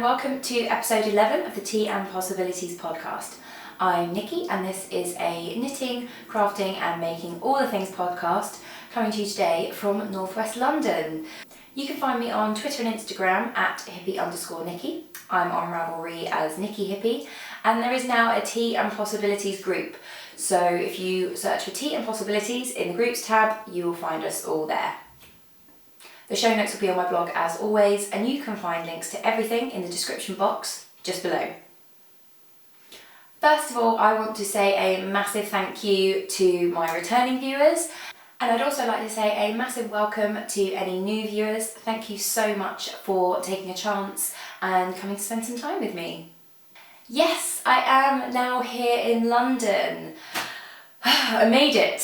and welcome to episode 11 of the Tea and Possibilities podcast. I'm Nikki and this is a knitting, crafting and making all the things podcast coming to you today from northwest London. You can find me on Twitter and Instagram at hippie_Nikki. I'm on Ravelry as Nikki Hippie, and there is now a Tea and Possibilities group. So if you search for Tea and Possibilities in the groups tab, you will find us all there. The show notes will be on my blog as always, and you can find links to everything in the description box just below. First of all, I want to say a massive thank you to my returning viewers, and I'd also like to say a massive welcome to any new viewers. Thank you so much for taking a chance and coming to spend some time with me. Yes, I am now here in London. I made it!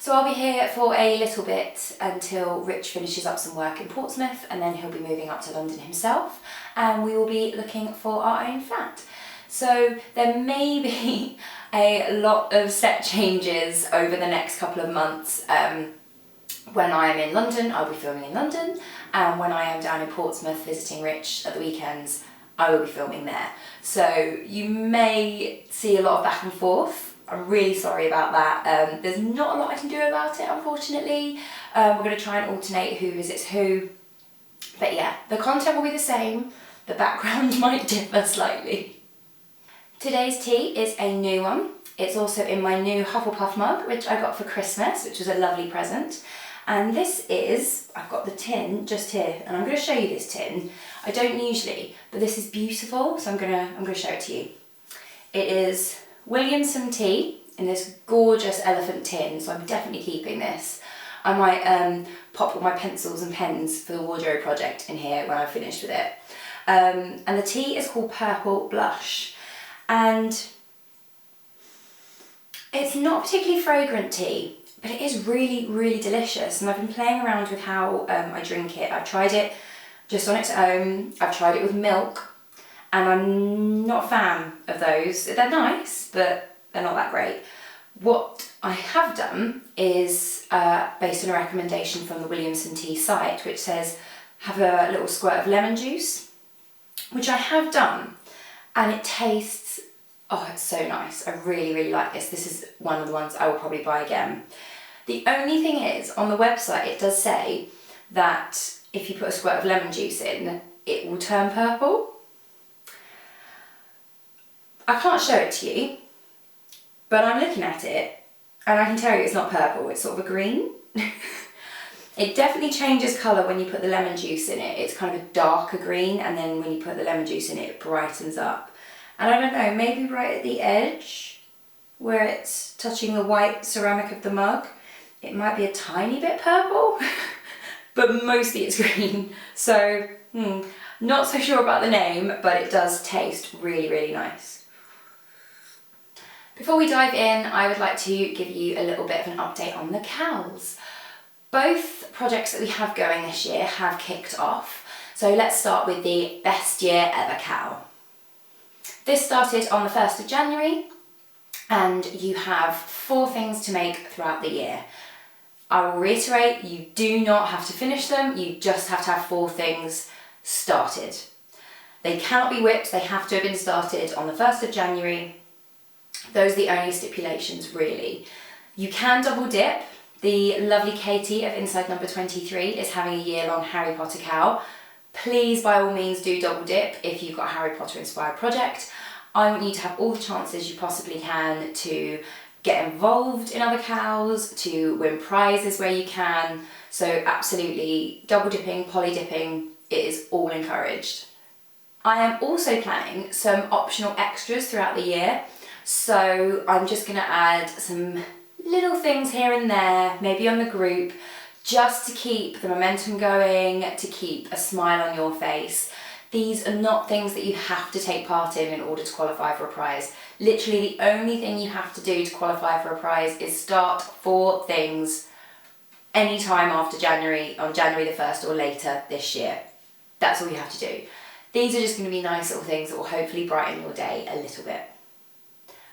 So I'll be here for a little bit until Rich finishes up some work in Portsmouth, and then he'll be moving up to London himself, and we will be looking for our own flat. So there may be a lot of set changes over the next couple of months. When I am in London, I'll be filming in London, and when I am down in Portsmouth visiting Rich at the weekends, I will be filming there. So you may see a lot of back and forth. I'm really sorry about that. There's not a lot I can do about it, unfortunately. We're going to try and alternate who visits who. But yeah, the content will be the same. The background might differ slightly. Today's tea is a new one. It's also in my new Hufflepuff mug, which I got for Christmas, which was a lovely present. And this is, I've got the tin just here, and I'm going to show you this tin. I don't usually, but this is beautiful, so I'm gonna show it to you. It is Williamson tea in this gorgeous elephant tin, so I'm definitely keeping this. I might pop all my pencils and pens for the wardrobe project in here when I've finished with it. And the tea is called Purple Blush, and it's not particularly fragrant tea, but it is really, really delicious, and I've been playing around with how I drink it. I've tried it just on its own, I've tried it with milk, and I'm not a fan of those. They're nice, but they're not that great. What I have done is based on a recommendation from the Williamson tea site, which says have a little squirt of lemon juice, which I have done, and it tastes, oh, it's so nice. I really, really like this. This is one of the ones I will probably buy again. The only thing is, on the website it does say that if you put a squirt of lemon juice in, it will turn purple. I can't show it to you, but I'm looking at it and I can tell you it's not purple, it's sort of a green. It definitely changes colour when you put the lemon juice in it. It's kind of a darker green, and then when you put the lemon juice in it, it brightens up. And I don't know, maybe right at the edge where it's touching the white ceramic of the mug, it might be a tiny bit purple, but mostly it's green. So, not so sure about the name, but it does taste really, really nice. Before we dive in, I would like to give you a little bit of an update on the cows. Both projects that we have going this year have kicked off. So let's start with the best year ever cow. This started on the 1st of January, and you have 4 things to make throughout the year. I will reiterate, you do not have to finish them, you just have to have 4 things started. They cannot be whipped, they have to have been started on the 1st of January. Those are the only stipulations, really. You can double dip. The lovely Katie of Inside Number 23 is having a year-long Harry Potter cow. Please, by all means, do double dip if you've got a Harry Potter inspired project. I want you to have all the chances you possibly can to get involved in other cows, to win prizes where you can. So absolutely, double dipping, poly dipping, it is all encouraged. I am also planning some optional extras throughout the year. So I'm just going to add some little things here and there, maybe on the group, just to keep the momentum going, to keep a smile on your face. These are not things that you have to take part in order to qualify for a prize. Literally the only thing you have to do to qualify for a prize is start 4 things any time after January, on January the 1st or later this year. That's all you have to do. These are just going to be nice little things that will hopefully brighten your day a little bit.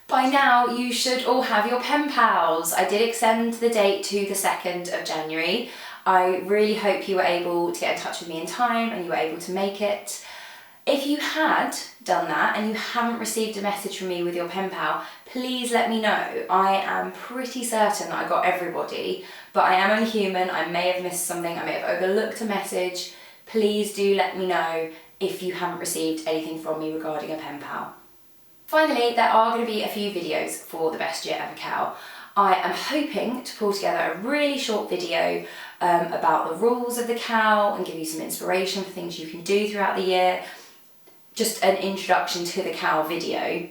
By now, you should all have your pen pals. I did extend the date to the 2nd of January. I really hope you were able to get in touch with me in time and you were able to make it. If you had done that and you haven't received a message from me with your pen pal, please let me know. I am pretty certain that I got everybody, but I am only human. I may have missed something. I may have overlooked a message. Please do let me know if you haven't received anything from me regarding a pen pal. Finally, there are going to be a few videos for the Best Year Ever Cow. I am hoping to pull together a really short video about the rules of the cow and give you some inspiration for things you can do throughout the year. Just an introduction to the cow video.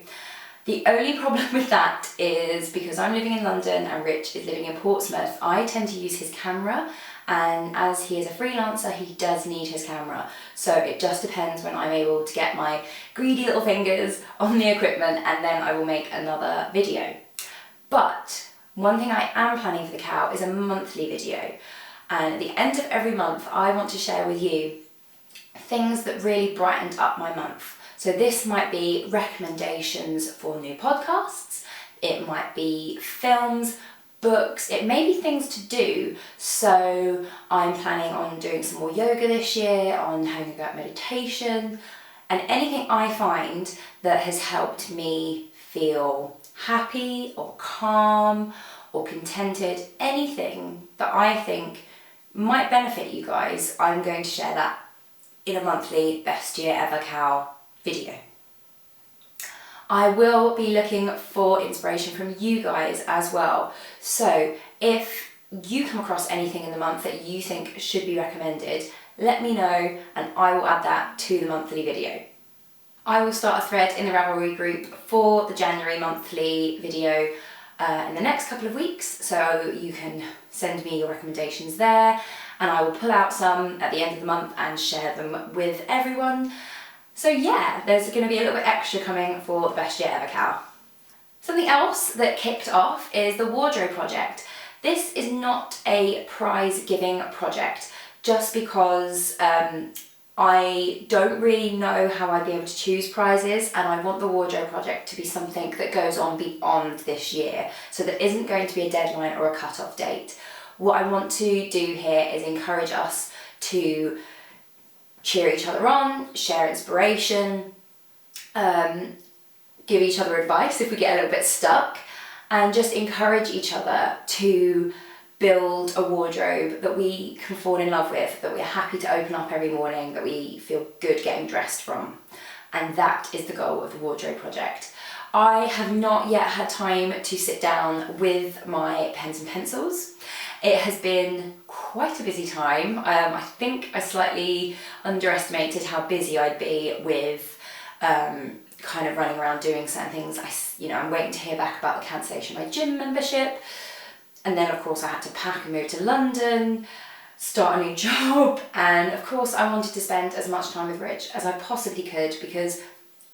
The only problem with that is because I'm living in London and Rich is living in Portsmouth, I tend to use his camera, and as he is a freelancer, he does need his camera. So it just depends when I'm able to get my greedy little fingers on the equipment, and then I will make another video. But one thing I am planning for the cow is a monthly video. And at the end of every month, I want to share with you things that really brightened up my month. So this might be recommendations for new podcasts, it might be films, books, it may be things to do. So I'm planning on doing some more yoga this year, on having a go at meditation, and anything I find that has helped me feel happy or calm or contented, anything that I think might benefit you guys, I'm going to share that in a monthly Best Year Ever Cow video. I will be looking for inspiration from you guys as well. So if you come across anything in the month that you think should be recommended, let me know and I will add that to the monthly video. I will start a thread in the Ravelry group for the January monthly video in the next couple of weeks, so you can send me your recommendations there, and I will pull out some at the end of the month and share them with everyone. So yeah, there's going to be a little bit extra coming for the Best Year Ever Cow. Something else that kicked off is the wardrobe project. This is not a prize giving project, just because I don't really know how I'd be able to choose prizes, and I want the wardrobe project to be something that goes on beyond this year. So there isn't going to be a deadline or a cut-off date. What I want to do here is encourage us to cheer each other on, share inspiration, give each other advice if we get a little bit stuck, and just encourage each other to build a wardrobe that we can fall in love with, that we're happy to open up every morning, that we feel good getting dressed from. And that is the goal of the wardrobe project. I have not yet had time to sit down with my pens and pencils. It has been quite a busy time. I think I slightly underestimated how busy I'd be with kind of running around doing certain things. I'm waiting to hear back about the cancellation of my gym membership. And then of course I had to pack and move to London, start a new job, and of course I wanted to spend as much time with Rich as I possibly could, because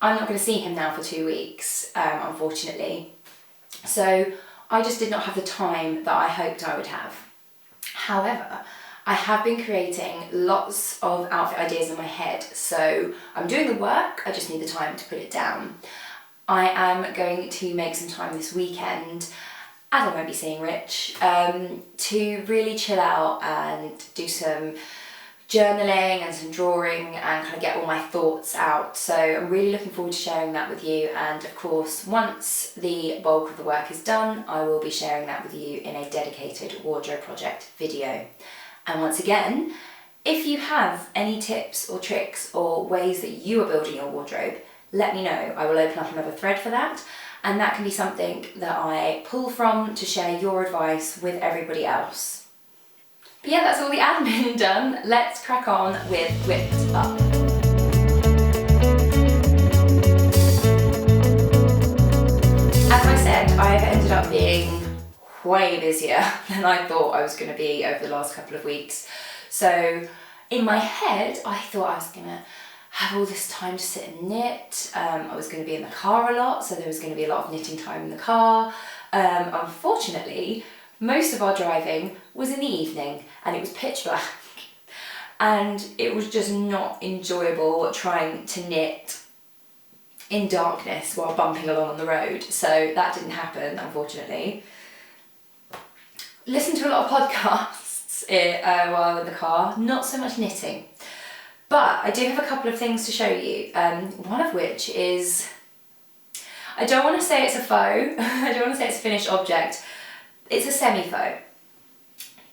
I'm not going to see him now for 2 weeks, unfortunately. So I just did not have the time that I hoped I would have. However, I have been creating lots of outfit ideas in my head, so I'm doing the work, I just need the time to put it down. I am going to make some time this weekend, as I won't be seeing Rich, to really chill out and do some journaling and some drawing and kind of get all my thoughts out. So I'm really looking forward to sharing that with you, and of course once the bulk of the work is done, I will be sharing that with you in a dedicated wardrobe project video. And once again, if you have any tips or tricks or ways that you are building your wardrobe, let me know. I will open up another thread for that, and that can be something that I pull from to share your advice with everybody else. But yeah, that's all the admin done. Let's crack on with Whipped Up. As I said, I've ended up being way busier than I thought I was going to be over the last couple of weeks. So in my head, I thought I was going to have all this time to sit and knit. I was going to be in the car a lot, so there was going to be a lot of knitting time in the car. Unfortunately, most of our driving was in the evening and it was pitch black, and it was just not enjoyable trying to knit in darkness while bumping along on the road. So that didn't happen, unfortunately. Listened to a lot of podcasts while in the car, not so much knitting. But I do have a couple of things to show you. one of which is, I don't want to say it's a faux, I don't want to say it's a finished object, it's a semi-faux.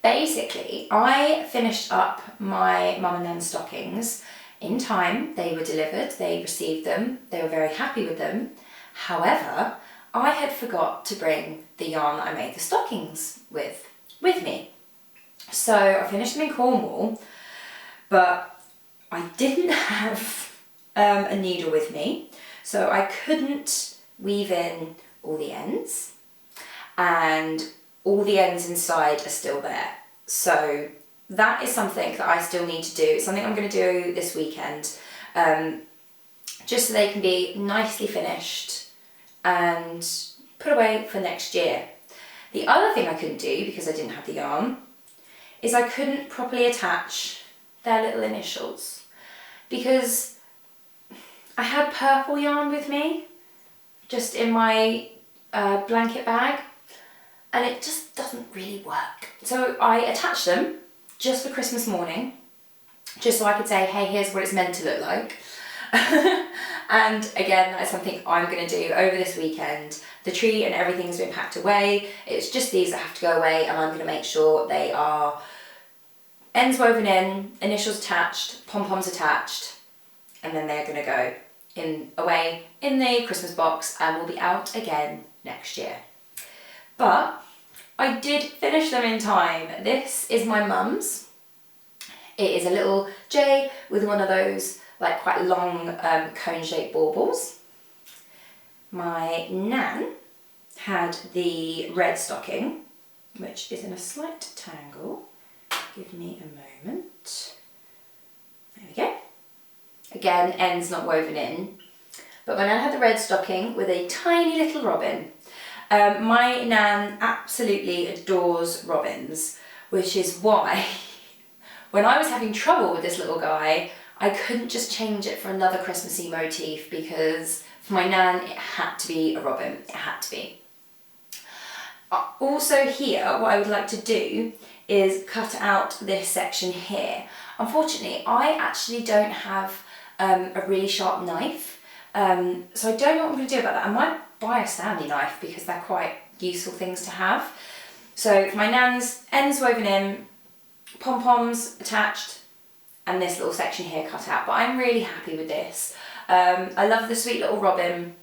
Basically, I finished up my mum and nan's stockings in time. They were delivered, they received them, they were very happy with them. However, I had forgot to bring the yarn that I made the stockings with me. So I finished them in Cornwall, but I didn't have a needle with me, so I couldn't weave in all the ends, and all the ends inside are still there. So that is something that I still need to do. It's something I'm going to do this weekend, just so they can be nicely finished and put away for next year. The other thing I couldn't do, because I didn't have the yarn, is I couldn't properly attach their little initials, because I had purple yarn with me, just in my blanket bag, and it just doesn't really work. So I attached them just for Christmas morning, just so I could say, hey, here's what it's meant to look like. And again, that's something I'm going to do over this weekend. The tree and everything's been packed away. It's just these that have to go away, and I'm going to make sure they are ends woven in, initials attached, pom-poms attached, and then they're going to go away in the Christmas box and will be out again next year. But I did finish them in time. This is my mum's. It is a little J with one of those like quite long cone-shaped baubles. My nan had the red stocking, which is in a slight tangle. Give me a moment. There we go. Again, ends not woven in. But my nan had the red stocking with a tiny little robin. My nan absolutely adores robins, which is why when I was having trouble with this little guy, I couldn't just change it for another Christmassy motif, because for my nan it had to be a robin, it had to be. Also here, what I would like to do is cut out this section here. Unfortunately, I actually don't have a really sharp knife, so I don't know what I'm going to do about that. I might buy a Stanley knife, because they're quite useful things to have. So for my nan's, ends woven in, pom-poms attached, and this little section here cut out. But I'm really happy with this. I love the sweet little robin.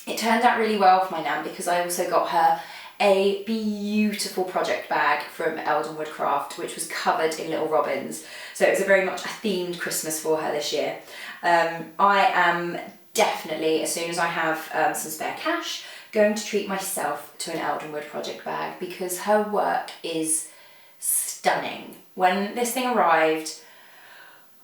It turned out really well for my nan, because I also got her a beautiful project bag from Eldenwood Craft, which was covered in little robins. So it was a very much a themed Christmas for her this year. I am definitely, as soon as I have some spare cash, going to treat myself to an Eldenwood project bag, because her work is stunning. When this thing arrived,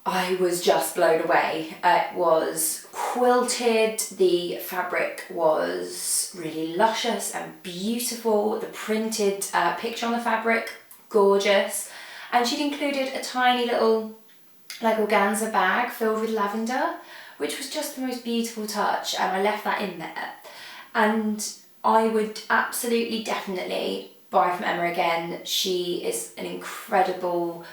I was just blown away. It was quilted, the fabric was really luscious and beautiful, the printed picture on the fabric, gorgeous, and she'd included a tiny little like organza bag filled with lavender, which was just the most beautiful touch, and I left that in there. And I would absolutely definitely buy from Emma again. She is an incredible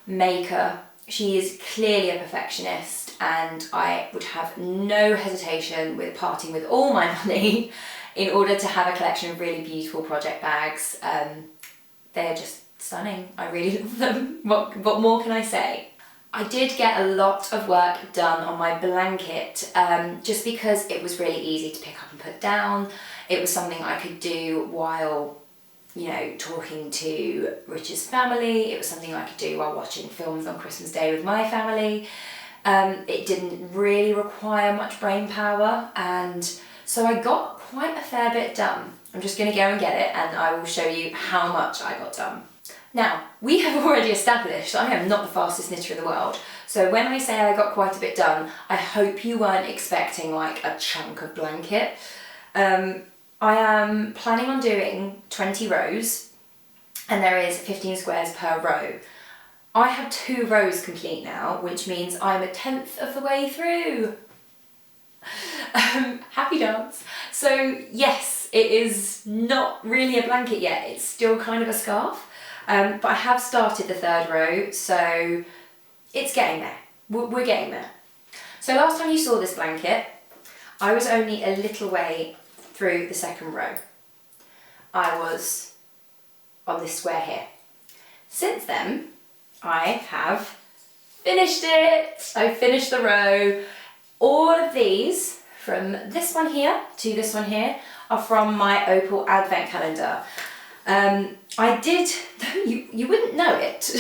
maker. She is clearly a perfectionist, and I would have no hesitation with parting with all my money in order to have a collection of really beautiful project bags. They're just stunning. I really love them. What more can I say? I did get a lot of work done on my blanket, just because it was really easy to pick up and put down. It was something I could do while, you know, talking to Richard's family. It was something I could do while watching films on Christmas Day with my family. It didn't really require much brain power, and so I got quite a fair bit done. I'm just going to go and get it, and I will show you how much I got done. Now, we have already established I am not the fastest knitter in the world, so when I say I got quite a bit done, I hope you weren't expecting like a chunk of blanket. I am planning on doing 20 rows, and there is 15 squares per row. I have 2 rows complete now, which means I'm 1/10 of the way through. Happy dance. So yes, it is not really a blanket yet, it's still kind of a scarf. But I have started the 3rd row, so it's getting there. We're getting there. So last time you saw this blanket, I was only a little way through the second row. I was on this square here. Since then, I have finished it. I finished the row. All of these, from this one here to this one here, are from my Opal Advent Calendar. I did, you wouldn't know it,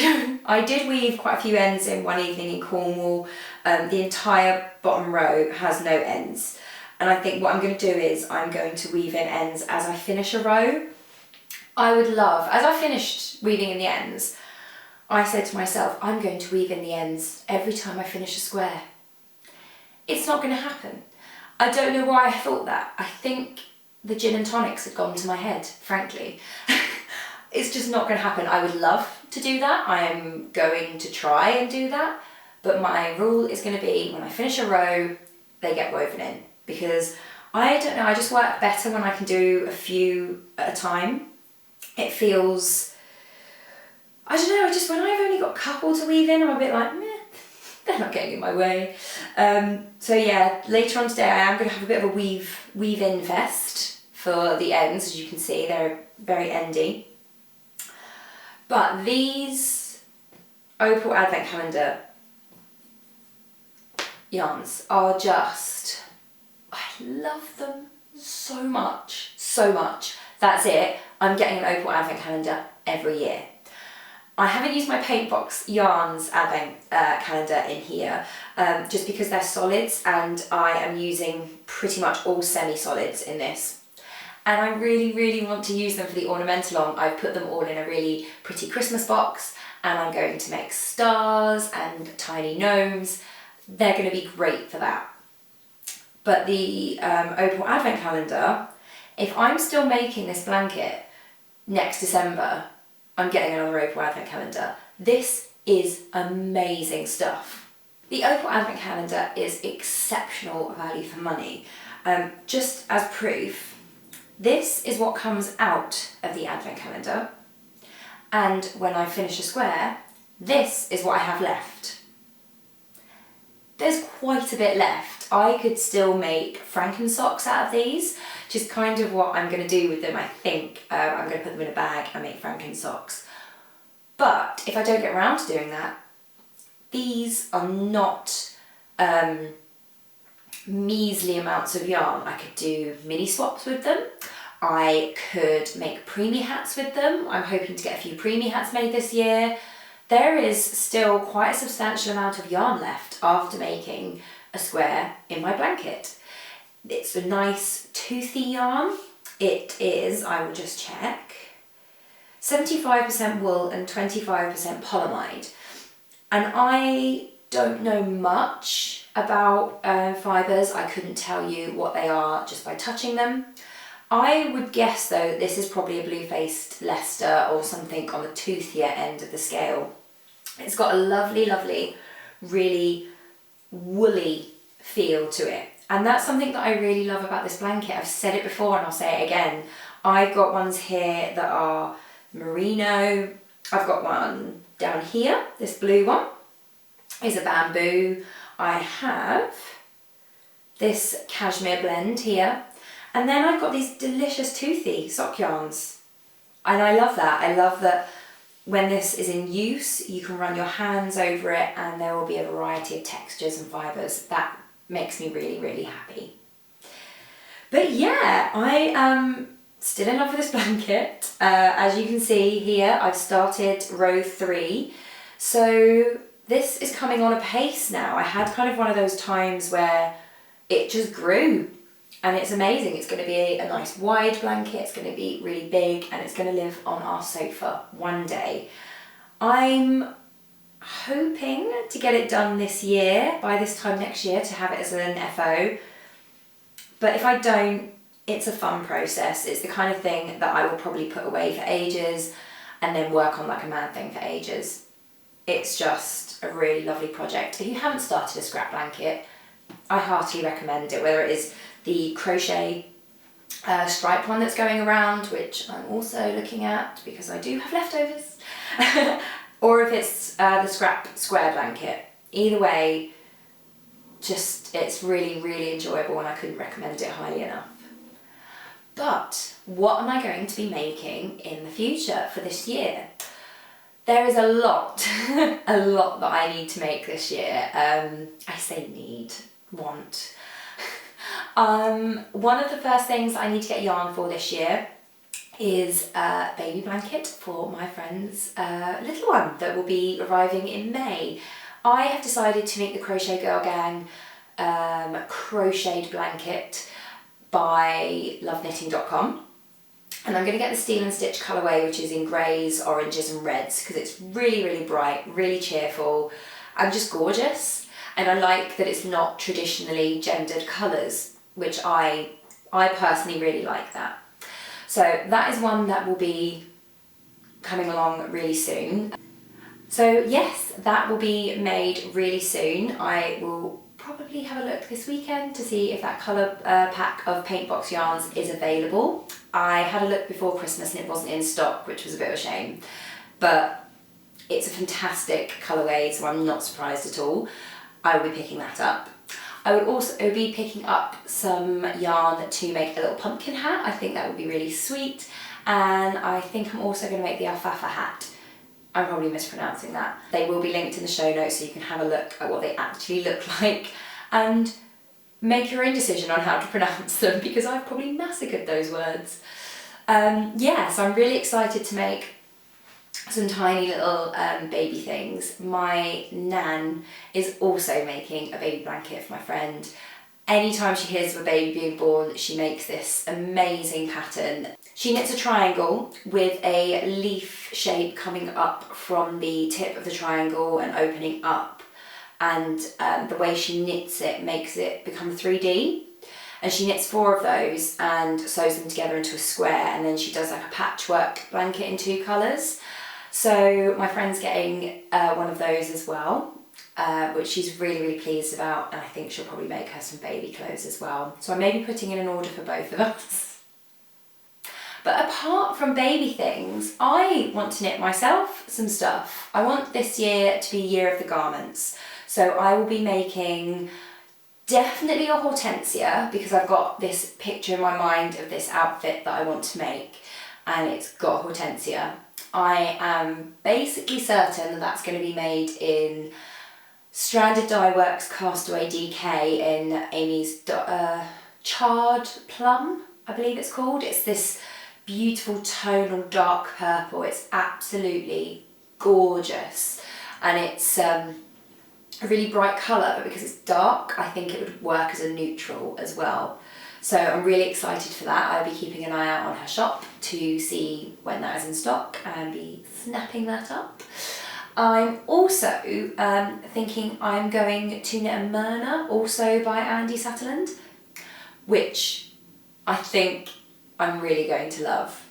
I did weave quite a few ends in one evening in Cornwall. The entire bottom row has no ends. And I think what I'm going to do is I'm going to weave in ends as I finish a row. I would love, as I finished weaving in the ends, I said to myself, I'm going to weave in the ends every time I finish a square. It's not going to happen. I don't know why I thought that. I think the gin and tonics had gone to my head, frankly. It's just not going to happen. I would love to do that. I am going to try and do that. But my rule is going to be when I finish a row, they get woven in. Because I don't know, I just work better when I can do a few at a time. It feels, I don't know, just when I've only got a couple to weave in, I'm a bit like, meh, they're not getting in my way. So yeah, later on today I am going to have a bit of a weave-in fest for the ends. As you can see, they're very endy. But these Opal Advent Calendar yarns are just, I love them so much, so much. That's it. I'm getting an Opal Advent Calendar every year. I haven't used my Paintbox Yarns Advent Calendar in here just because they're solids and I am using pretty much all semi-solids in this. And I really, really want to use them for the ornamental-on. I've put them all in a really pretty Christmas box and I'm going to make stars and tiny gnomes. They're going to be great for that. But the Opal Advent Calendar, if I'm still making this blanket next December, I'm getting another Opal Advent Calendar. This is amazing stuff. The Opal Advent Calendar is exceptional value for money. Just as proof, this is what comes out of the Advent Calendar. And when I finish a square, this is what I have left. There's quite a bit left. I could still make Franken socks out of these, which is kind of what I'm going to do with them, I think. I'm going to put them in a bag and make Franken socks. But if I don't get around to doing that, these are not measly amounts of yarn. I could do mini swaps with them. I could make preemie hats with them. I'm hoping to get a few preemie hats made this year. There is still quite a substantial amount of yarn left after making a square in my blanket. It's a nice toothy yarn. It is, I will just check, 75% wool and 25% polyamide. And I don't know much about fibres. I couldn't tell you what they are just by touching them. I would guess though that this is probably a blue-faced Leicester or something on the toothier end of the scale. It's got a lovely, lovely, really woolly feel to it. And that's something that I really love about this blanket. I've said it before and I'll say it again. I've got ones here that are merino. I've got one down here, this blue one is a bamboo. I have this cashmere blend here. And then I've got these delicious toothy sock yarns. And I love that. I love that when this is in use, you can run your hands over it and there will be a variety of textures and fibres. That makes me really, really happy. But yeah, I am still in love with this blanket. As you can see here, I've started row 3. So this is coming on a pace now. I had kind of one of those times where it just grew. And it's amazing. It's going to be a nice wide blanket, it's going to be really big, and it's going to live on our sofa one day. I'm hoping to get it done this year, by this time next year, to have it as an FO. But if I don't, it's a fun process. It's the kind of thing that I will probably put away for ages and then work on like a mad thing for ages. It's just a really lovely project. If you haven't started a scrap blanket, I heartily recommend it, whether it is the crochet striped one that's going around, which I'm also looking at because I do have leftovers, or if it's the scrap square blanket. Either way, it's really, really enjoyable, and I couldn't recommend it highly enough. But what am I going to be making in the future for this year? There is a lot, a lot that I need to make this year. I say need, want. One of the first things I need to get yarn for this year is a baby blanket for my friend's little one that will be arriving in May. I have decided to make the Crochet Girl Gang crocheted blanket by loveknitting.com, and I'm going to get the Steel and Stitch colourway, which is in greys, oranges and reds, because it's really, really bright, really cheerful and just gorgeous, and I like that it's not traditionally gendered colours, which I personally really like that. So that is one that will be coming along really soon. So yes, that will be made really soon. I will probably have a look this weekend to see if that colour pack of paint box yarns is available. I had a look before Christmas and it wasn't in stock, which was a bit of a shame, but it's a fantastic colourway, so I'm not surprised at all. I will be picking that up. I would also be picking up some yarn to make a little pumpkin hat. I think that would be really sweet, and I think I'm also going to make the alfalfa hat. I'm probably mispronouncing that. They will be linked in the show notes so you can have a look at what they actually look like and make your own decision on how to pronounce them, because I've probably massacred those words. Yeah, so I'm really excited to make some tiny little baby things. My nan is also making a baby blanket for my friend. Anytime she hears of a baby being born, she makes this amazing pattern. She knits a triangle with a leaf shape coming up from the tip of the triangle and opening up, and the way she knits it makes it become 3D. And she knits 4 of those and sews them together into a square, and then she does like a patchwork blanket in 2 colours. So my friend's getting one of those as well, which she's really, really pleased about, and I think she'll probably make her some baby clothes as well. So I may be putting in an order for both of us. But apart from baby things, I want to knit myself some stuff. I want this year to be year of the garments. So I will be making definitely a hortensia, because I've got this picture in my mind of this outfit that I want to make, and it's got a hortensia. I am basically certain that that's going to be made in Stranded Dye Works Castaway DK in Amy's Charred Plum, I believe it's called. It's this beautiful tonal dark purple. It's absolutely gorgeous, and it's a really bright colour, but because it's dark I think it would work as a neutral as well. So I'm really excited for that. I'll be keeping an eye out on her shop to see when that is in stock and be snapping that up. I'm also thinking I'm going to knit a Myrna, also by Andy Satterland, which I think I'm really going to love.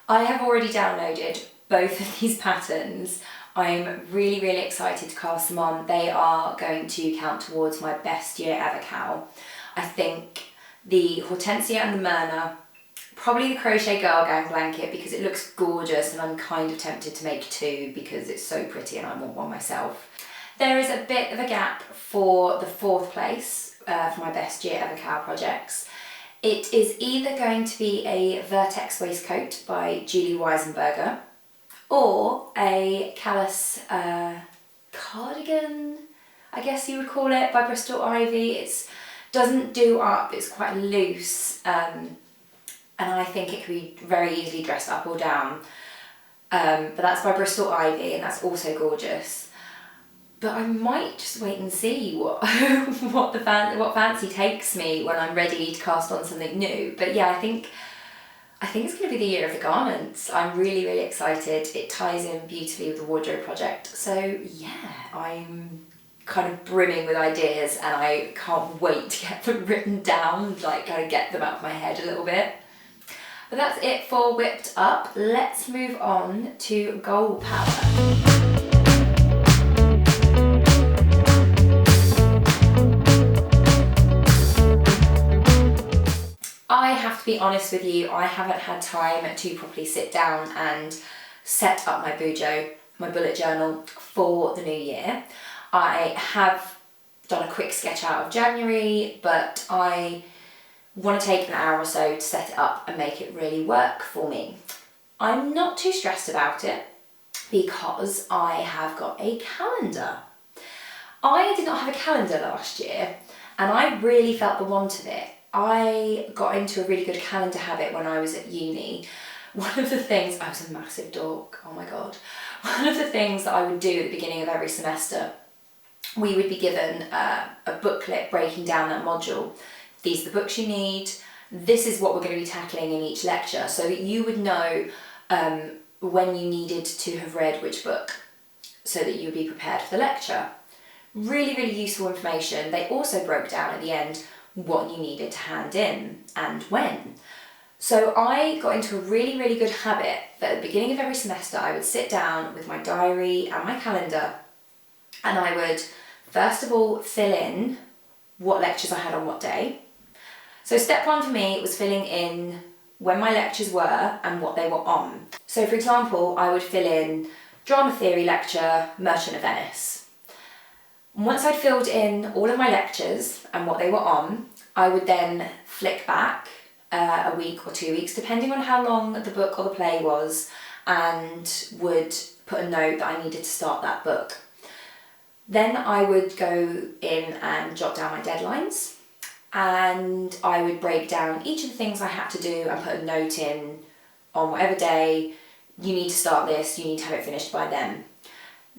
I have already downloaded both of these patterns. I'm really, really excited to cast them on. They are going to count towards my best year ever cowl. I think the Hortensia and the Myrna, probably the Crochet Girl Gang blanket because it looks gorgeous, and I'm kind of tempted to make 2 because it's so pretty and I want one myself. There is a bit of a gap for the 4th place for my best year ever cowl projects. It is either going to be a Vertex waistcoat by Julie Weisenberger or a Callus cardigan, I guess you would call it, by Bristol Ivy. It doesn't do up, it's quite loose, and I think it could be very easily dressed up or down. But that's by Bristol Ivy, and that's also gorgeous. But I might just wait and see what what fancy takes me when I'm ready to cast on something new. But yeah, I think it's going to be the year of the garments. I'm really, really excited. It ties in beautifully with the wardrobe project. So yeah, I'm kind of brimming with ideas, and I can't wait to get them written down, like kind of get them out of my head a little bit. But that's it for Whipped Up. Let's move on to Goal Power. I have to be honest with you, I haven't had time to properly sit down and set up my bujo, my bullet journal, for the new year. I have done a quick sketch out of January, but I want to take an hour or so to set it up and make it really work for me. I'm not too stressed about it because I have got a calendar. I did not have a calendar last year and I really felt the want of it. I got into a really good calendar habit when I was at uni. One of the things, I was a massive dork, oh my god. One of the things that I would do at the beginning of every semester, we would be given a booklet breaking down that module. These are the books you need, this is what we're going to be tackling in each lecture, so that you would know when you needed to have read which book, so that you would be prepared for the lecture. Really, really useful information. They also broke down at the end what you needed to hand in and when. So I got into a really, really good habit that at the beginning of every semester I would sit down with my diary and my calendar and I would first of all fill in what lectures I had on what day. So step one for me was filling in when my lectures were and what they were on. So for example, I would fill in drama theory lecture, Merchant of Venice. Once I'd filled in all of my lectures and what they were on, I would then flick back a week or 2 weeks, depending on how long the book or the play was, and would put a note that I needed to start that book. Then I would go in and jot down my deadlines, and I would break down each of the things I had to do and put a note in on whatever day, you need to start this, you need to have it finished by then.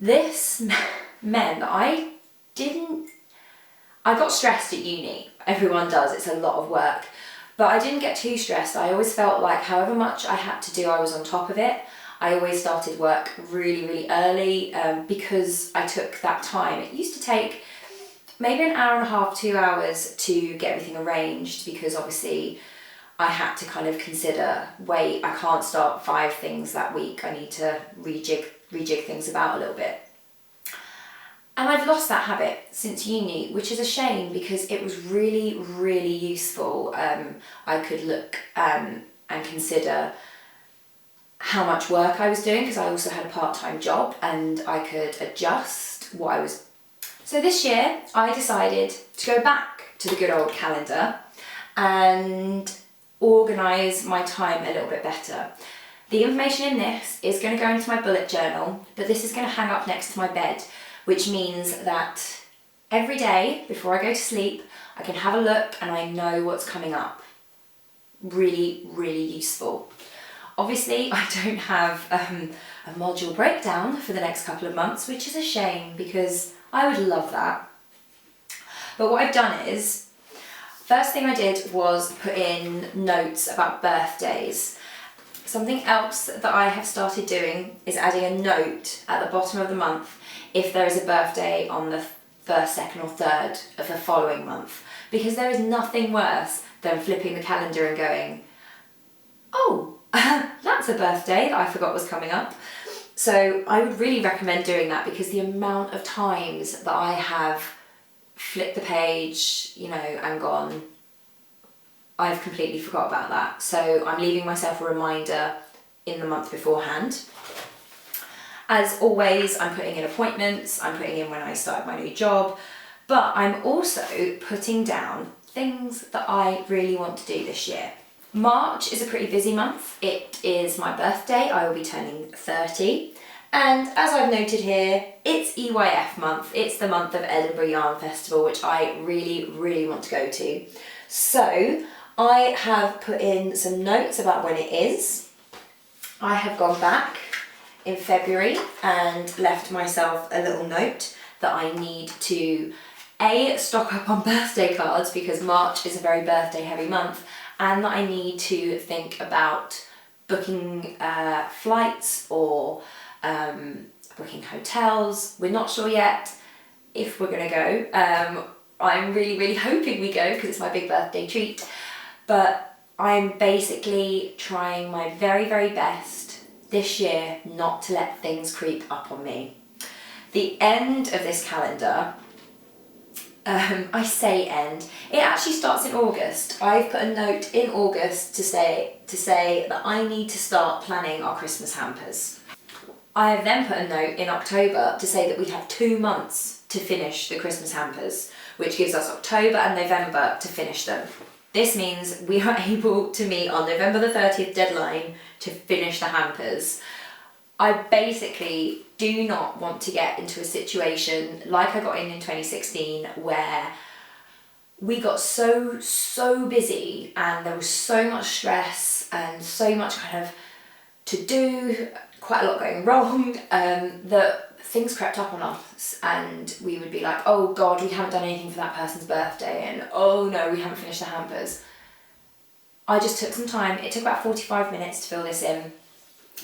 This meant that I got stressed at uni. Everyone does, it's a lot of work. But I didn't get too stressed. I always felt like however much I had to do, I was on top of it. I always started work really, really early because I took that time. It used to take maybe an hour and a half, 2 hours to get everything arranged because obviously I had to kind of consider, wait, I can't start 5 things that week. I need to rejig things about a little bit. And I've lost that habit since uni, which is a shame because it was really, really useful. I could look and consider how much work I was doing because I also had a part-time job and I could adjust what I was. So this year I decided to go back to the good old calendar and organise my time a little bit better. The information in this is going to go into my bullet journal, but this is going to hang up next to my bed, which means that every day before I go to sleep, I can have a look and I know what's coming up. Really, really useful. Obviously, I don't have a module breakdown for the next couple of months, which is a shame because I would love that. But what I've done is, first thing I did was put in notes about birthdays. Something else that I have started doing is adding a note at the bottom of the month if there is a birthday on the 1st, 2nd or 3rd of the following month, because there is nothing worse than flipping the calendar and going, oh, that's a birthday that I forgot was coming up. So I would really recommend doing that because the amount of times that I have flipped the page, and gone, I've completely forgot about that. So I'm leaving myself a reminder in the month beforehand. As always, I'm putting in appointments, I'm putting in when I started my new job, but I'm also putting down things that I really want to do this year. March is a pretty busy month. It is my birthday, I will be turning 30. And as I've noted here, it's EYF month. It's the month of Edinburgh Yarn Festival, which I really, really want to go to. So I have put in some notes about when it is. I have gone back in February and left myself a little note that I need to stock up on birthday cards because March is a very birthday heavy month, and that I need to think about booking flights or booking hotels. We're not sure yet if we're going to go. I'm really, really hoping we go because it's my big birthday treat, but I'm basically trying my very, very best this year not to let things creep up on me. The end of this calendar, I say end, it actually starts in August. I've put a note in August to say that I need to start planning our Christmas hampers. I have then put a note in October to say that we have 2 months to finish the Christmas hampers. which gives us October and November to finish them. This means we are able to meet our November the 30th deadline to finish the hampers. I basically do not want to get into a situation like I got in 2016 where we got so busy and there was so much stress and so much kind of to do, quite a lot going wrong, that things crept up on us and we would be like, oh God, we haven't done anything for that person's birthday, and oh no, we haven't finished the hampers. I just took some time. It took about 45 minutes to fill this in,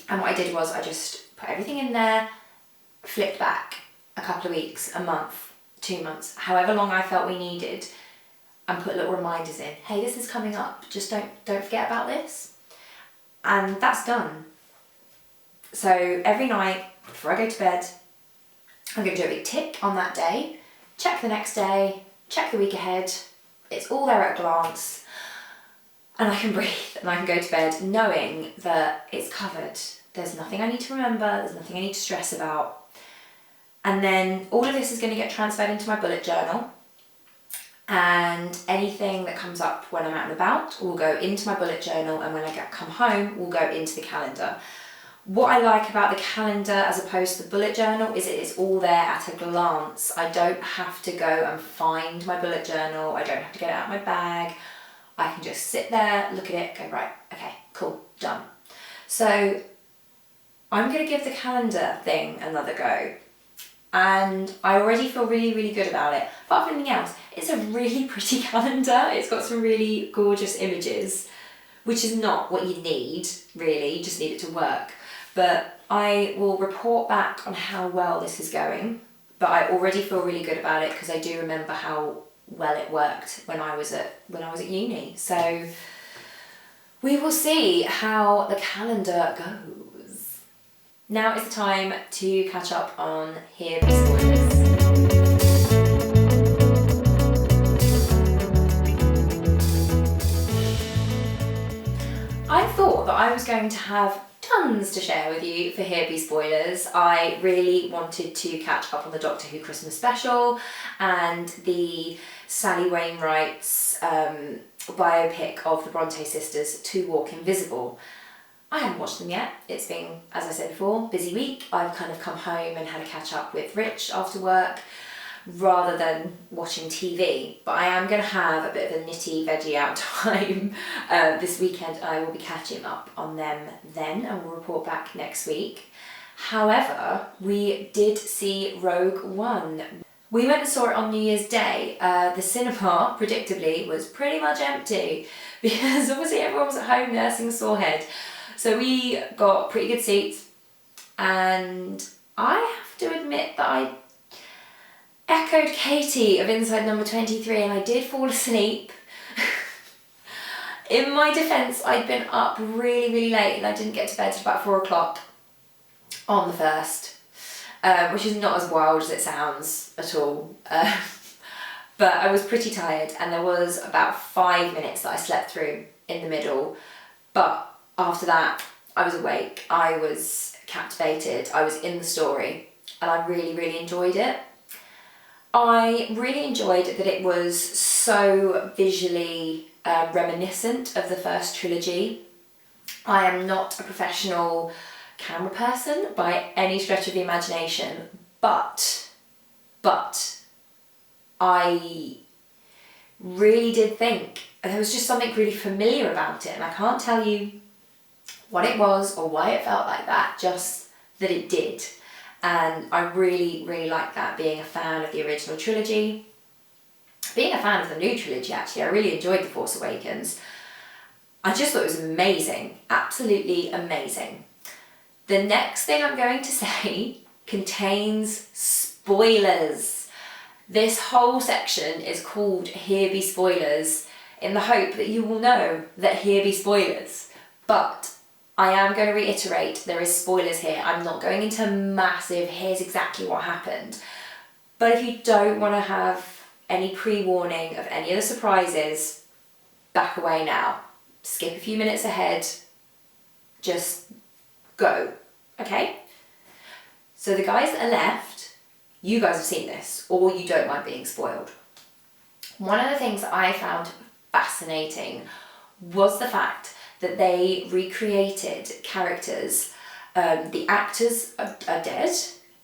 and what I did was I just put everything in there, flipped back a couple of weeks, a month, 2 months, however long I felt we needed, and put little reminders in. Hey, this is coming up, just don't forget about this. And that's done. So every night before I go to bed, I'm going to do a big tick on that day, check the next day, check the week ahead. It's all there at a glance, and I can breathe and I can go to bed knowing that it's covered. There's nothing I need to remember, there's nothing I need to stress about. And then all of this is going to get transferred into my bullet journal, and anything that comes up when I'm out and about will go into my bullet journal, and when I come home will go into the calendar. What I like about the calendar as opposed to the bullet journal is it is all there at a glance. I don't have to go and find my bullet journal, I don't have to get it out of my bag. I can just sit there, look at it, go, right, okay, cool, done. So I'm going to give the calendar thing another go. And I already feel really good about it. Apart from anything else, it's a really pretty calendar. It's got some really gorgeous images, which is not what you need, really. You just need it to work. But I will report back on how well this is going. But I already feel really good about it because I do remember how well it worked when I was at uni. So we will see how the calendar goes. Now is the time to catch up on Here Be Spoilers. I thought that I was going to have tons to share with you for Here Be Spoilers. I really wanted to catch up on the Doctor Who Christmas special and the Sally Wainwright's biopic of the Bronte sisters, To Walk Invisible. I haven't watched them yet. It's been, as I said before, busy week. I've kind of come home and had a catch up with Rich after work rather than watching TV. But I am going to have a bit of a nitty veggie out time this weekend. I will be catching up on them then and we'll report back next week. However, we did see Rogue One. We went and saw it on New Year's Day. The cinema, predictably, was pretty much empty because obviously everyone was at home nursing a sore head. So we got pretty good seats, and I have to admit that I echoed Katie of Inside Number 23 and I did fall asleep. In my defence, I'd been up really late and I didn't get to bed till about 4 o'clock on the 1st, which is not as wild as it sounds at all. But I was pretty tired and there was about 5 minutes that I slept through in the middle. But after that, I was awake, I was captivated, I was in the story, and I really enjoyed it. I really enjoyed that it was so visually reminiscent of the first trilogy. I am not a professional camera person by any stretch of the imagination, but I really did think there was just something really familiar about it, and I can't tell you what it was or why it felt like that, just that it did. And I really liked that, being a fan of the original trilogy. Being a fan of the new trilogy, actually, I really enjoyed The Force Awakens. I just thought it was amazing, absolutely amazing. The next thing I'm going to say contains spoilers. This whole section is called Here Be Spoilers in the hope that you will know that here be spoilers. But I am going to reiterate, there is spoilers here. I'm not going into massive, here's exactly what happened. But if you don't want to have any pre-warning of any of the surprises, back away now. Skip a few minutes ahead. Just go, okay? So the guys that are left, you guys have seen this, or you don't mind being spoiled. One of the things I found fascinating was the fact that they recreated characters. The actors are dead.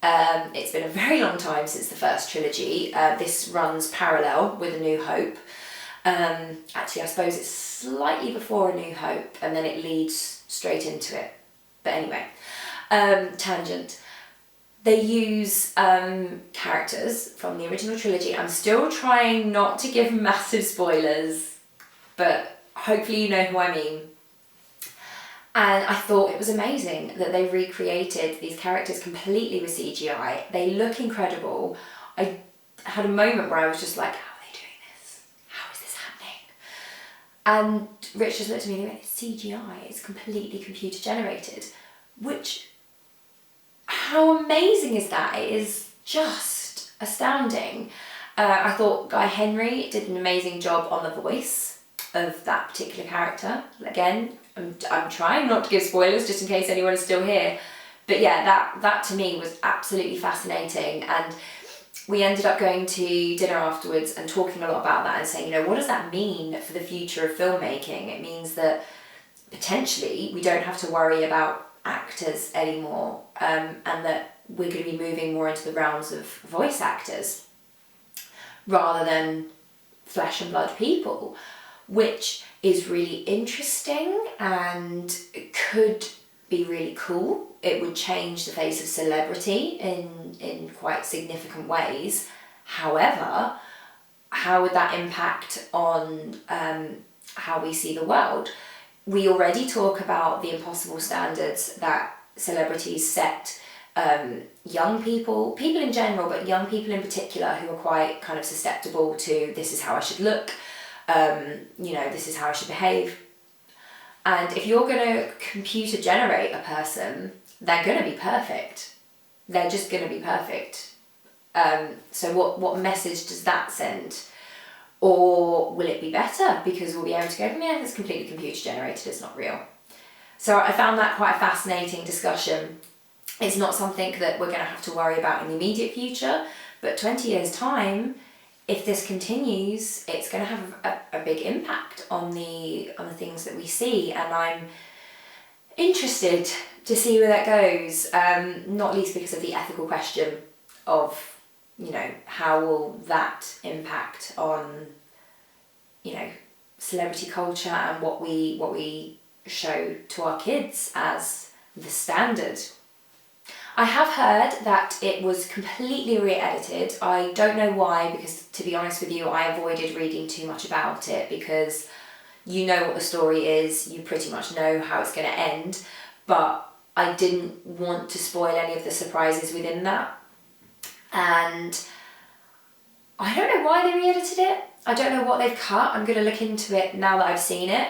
It's been a very long time since the first trilogy. This runs parallel with A New Hope. Actually, I suppose it's slightly before A New Hope, and then it leads straight into it. But anyway, tangent. They use characters from the original trilogy. I'm still trying not to give massive spoilers, but hopefully you know who I mean. And I thought it was amazing that they recreated these characters completely with CGI. They look incredible. I had a moment where I was just like, how are they doing this? How is this happening? And Rich just looked at me and he went, it's CGI, it's completely computer generated. Which, how amazing is that? It is just astounding. I thought Guy Henry did an amazing job on the voice of that particular character. Again, I'm trying not to give spoilers just in case anyone is still here. But yeah, that to me was absolutely fascinating. And we ended up going to dinner afterwards and talking a lot about that and saying, what does that mean for the future of filmmaking? It means that potentially we don't have to worry about actors anymore, and that we're going to be moving more into the realms of voice actors rather than flesh and blood people, which is really interesting and could be really cool. It would change the face of celebrity in quite significant ways. However, how would that impact on how we see the world? We already talk about the impossible standards that celebrities set young people in general, but young people in particular, who are quite kind of susceptible to, this is how I should look, this is how I should behave. And if you're going to computer generate a person, they're going to be perfect. They're just going to be perfect. So what message does that send? Or will it be better because we'll be able to go, yeah, it's completely computer generated, it's not real. So I found that quite a fascinating discussion. It's not something that we're going to have to worry about in the immediate future, but 20 years' time, if this continues, it's going to have a big impact on the things that we see, and I'm interested to see where that goes, not least because of the ethical question of, how will that impact on, celebrity culture and what we show to our kids as the standard. I have heard that it was completely re-edited. I don't know why, because to be honest with you, I avoided reading too much about it because you know what the story is, you pretty much know how it's going to end, but I didn't want to spoil any of the surprises within that. And I don't know why they re-edited it. I don't know what they've cut. I'm going to look into it now that I've seen it.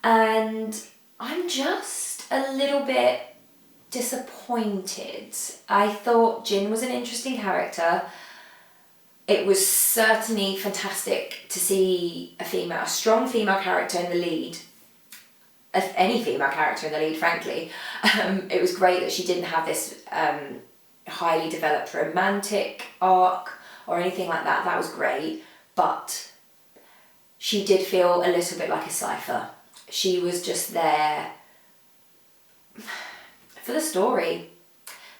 And I'm just a little bit disappointed. I thought Jin was an interesting character. It was certainly fantastic to see a strong female character in the lead. Any female character in the lead, frankly. It was great that she didn't have this highly developed romantic arc or anything like that. That was great. But she did feel a little bit like a cipher. She was just there for the story.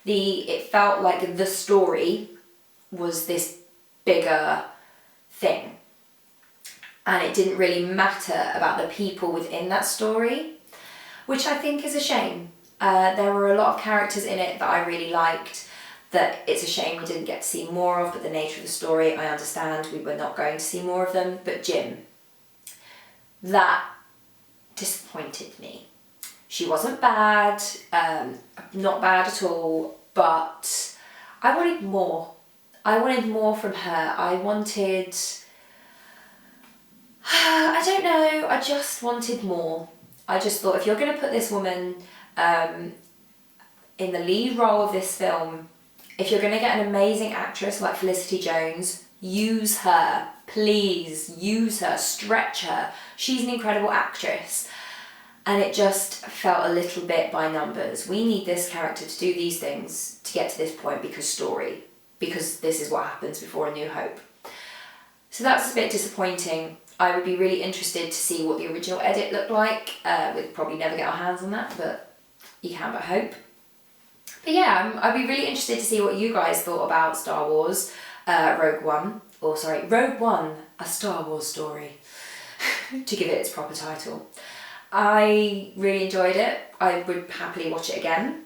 It felt like the story was this bigger thing. And it didn't really matter about the people within that story, which I think is a shame. There were a lot of characters in it that I really liked, that it's a shame we didn't get to see more of, but the nature of the story, I understand we were not going to see more of them. But Jim, that disappointed me. She wasn't bad, not bad at all, but I wanted more. I wanted more from her. I don't know, I just wanted more. I just thought, if you're going to put this woman in the lead role of this film, if you're going to get an amazing actress like Felicity Jones, use her. Please, use her, stretch her. She's an incredible actress. And it just felt a little bit by numbers. We need this character to do these things to get to this point because this is what happens before A New Hope. So that's a bit disappointing. I would be really interested to see what the original edit looked like. We'd probably never get our hands on that, but you can but hope. But yeah, I'd be really interested to see what you guys thought about Star Wars Rogue One, A Star Wars Story, to give it its proper title. I really enjoyed it. I would happily watch it again.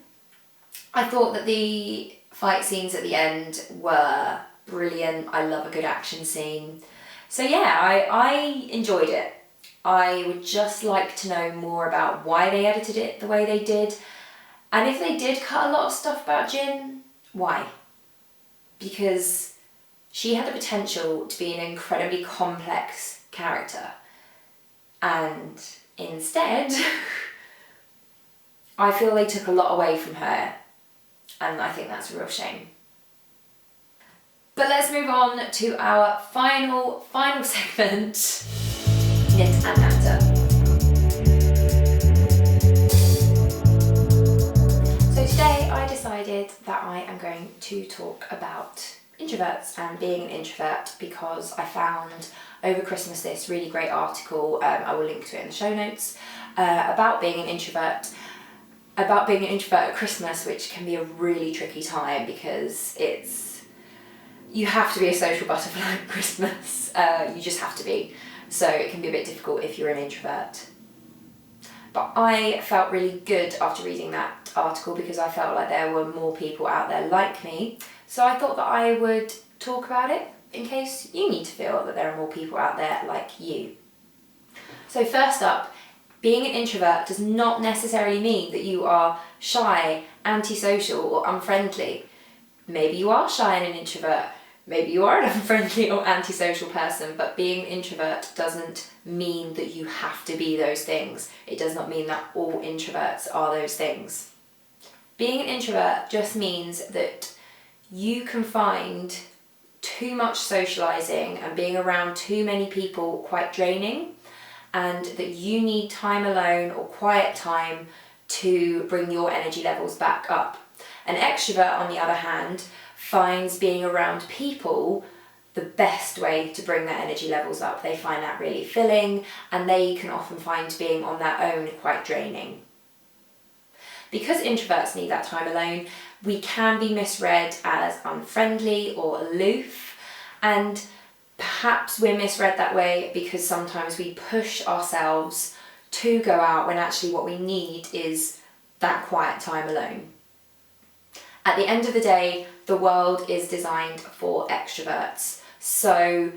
I thought that the fight scenes at the end were brilliant. I love a good action scene. So yeah, I enjoyed it. I would just like to know more about why they edited it the way they did. And if they did cut a lot of stuff about Jin, why? Because she had the potential to be an incredibly complex character. And instead, I feel they took a lot away from her. And I think that's a real shame. But let's move on to our final segment, Knit and Natter. So today I decided that I am going to talk about introverts and being an introvert because I found over Christmas this really great article, I will link to it in the show notes, about being an introvert at Christmas, which can be a really tricky time because you have to be a social butterfly at Christmas. You just have to be. So it can be a bit difficult if you're an introvert. But I felt really good after reading that article because I felt like there were more people out there like me. So I thought that I would talk about it in case you need to feel that there are more people out there like you. So first up, being an introvert does not necessarily mean that you are shy, antisocial or unfriendly. Maybe you are shy and an introvert. Maybe you are an unfriendly or antisocial person, but being an introvert doesn't mean that you have to be those things. It does not mean that all introverts are those things. Being an introvert just means that you can find too much socialising and being around too many people quite draining, and that you need time alone or quiet time to bring your energy levels back up. An extrovert, on the other hand, finds being around people the best way to bring their energy levels up. They find that really filling, and they can often find being on their own quite draining. Because introverts need that time alone, we can be misread as unfriendly or aloof, and perhaps we're misread that way because sometimes we push ourselves to go out when actually what we need is that quiet time alone. At the end of the day, the world is designed for extroverts. So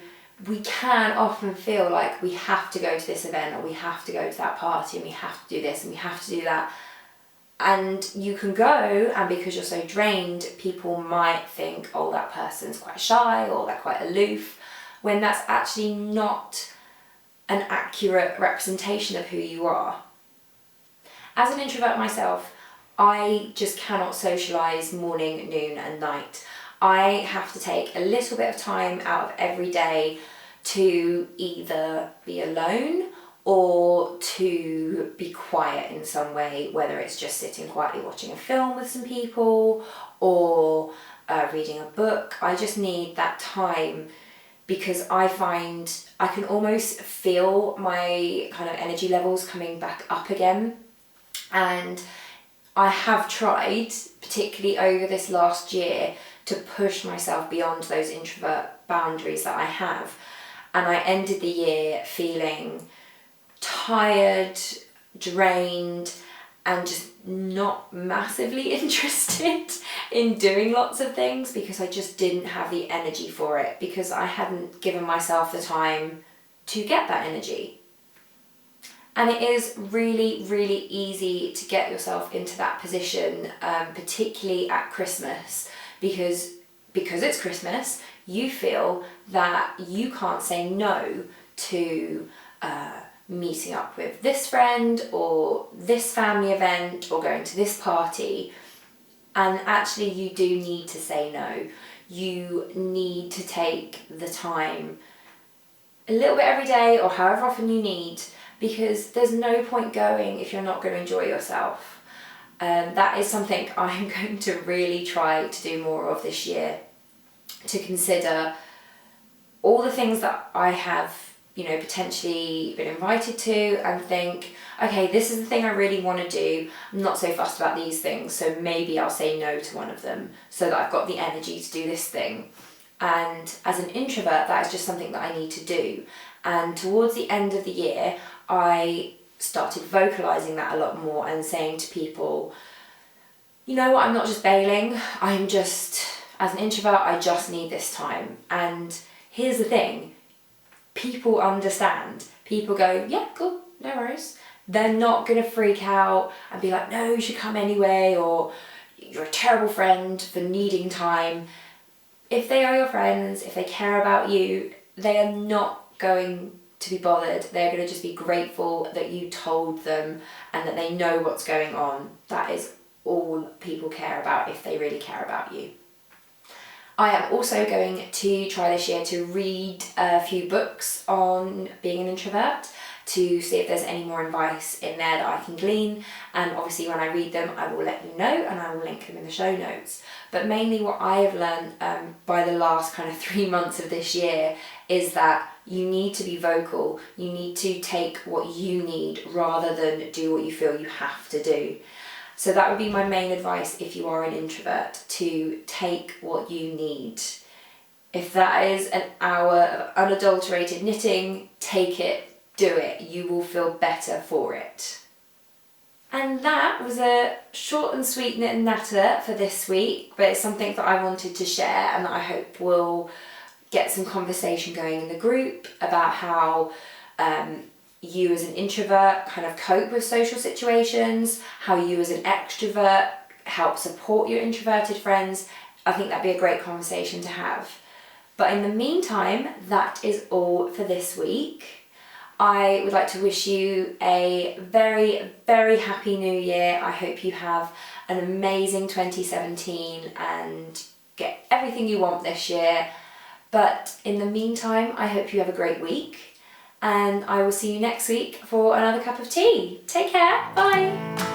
we can often feel like we have to go to this event, or we have to go to that party, and we have to do this and we have to do that. And you can go, and because you're so drained, people might think, oh, that person's quite shy or they're quite aloof, when that's actually not an accurate representation of who you are. As an introvert myself, I just cannot socialise morning, noon and night. I have to take a little bit of time out of every day to either be alone or to be quiet in some way, whether it's just sitting quietly watching a film with some people or reading a book. I just need that time because I find I can almost feel my kind of energy levels coming back up again. And I have tried, particularly over this last year, to push myself beyond those introvert boundaries that I have. And I ended the year feeling tired, drained, and just not massively interested in doing lots of things because I just didn't have the energy for it, because I hadn't given myself the time to get that energy. And it is really, really easy to get yourself into that position, particularly at Christmas, because it's Christmas, you feel that you can't say no to meeting up with this friend or this family event or going to this party. And actually you do need to say no. You need to take the time a little bit every day or however often you need, because there's no point going if you're not going to enjoy yourself. That is something I'm going to really try to do more of this year, to consider all the things that I have, you know, potentially been invited to, and think, okay, this is the thing I really want to do. I'm not so fussed about these things, so maybe I'll say no to one of them so that I've got the energy to do this thing. And as an introvert, that is just something that I need to do. And towards the end of the year, I started vocalising that a lot more and saying to people, you know what, I'm not just bailing, I'm just, as an introvert, I just need this time. And here's the thing, people understand. People go, yeah, cool, no worries. They're not going to freak out and be like, no, you should come anyway, or you're a terrible friend for needing time. If they are your friends, if they care about you, they are not going to be bothered. They're going to just be grateful that you told them and that they know what's going on. That is all people care about if they really care about you. I am also going to try this year to read a few books on being an introvert to see if there's any more advice in there that I can glean, and obviously when I read them I will let you know and I will link them in the show notes. But mainly what I have learned by the last kind of 3 months of this year is that you need to be vocal, you need to take what you need rather than do what you feel you have to do. So that would be my main advice if you are an introvert, to take what you need. If that is an hour of unadulterated knitting, take it, do it. You will feel better for it. And that was a short and sweet knit and natter for this week, but it's something that I wanted to share and that I hope will get some conversation going in the group about how you as an introvert kind of cope with social situations, how you as an extrovert help support your introverted friends. I think that'd be a great conversation to have. But in the meantime, that is all for this week. I would like to wish you a very, very happy new year. I hope you have an amazing 2017 and get everything you want this year. But in the meantime, I hope you have a great week. And I will see you next week for another cup of tea. Take care. Bye.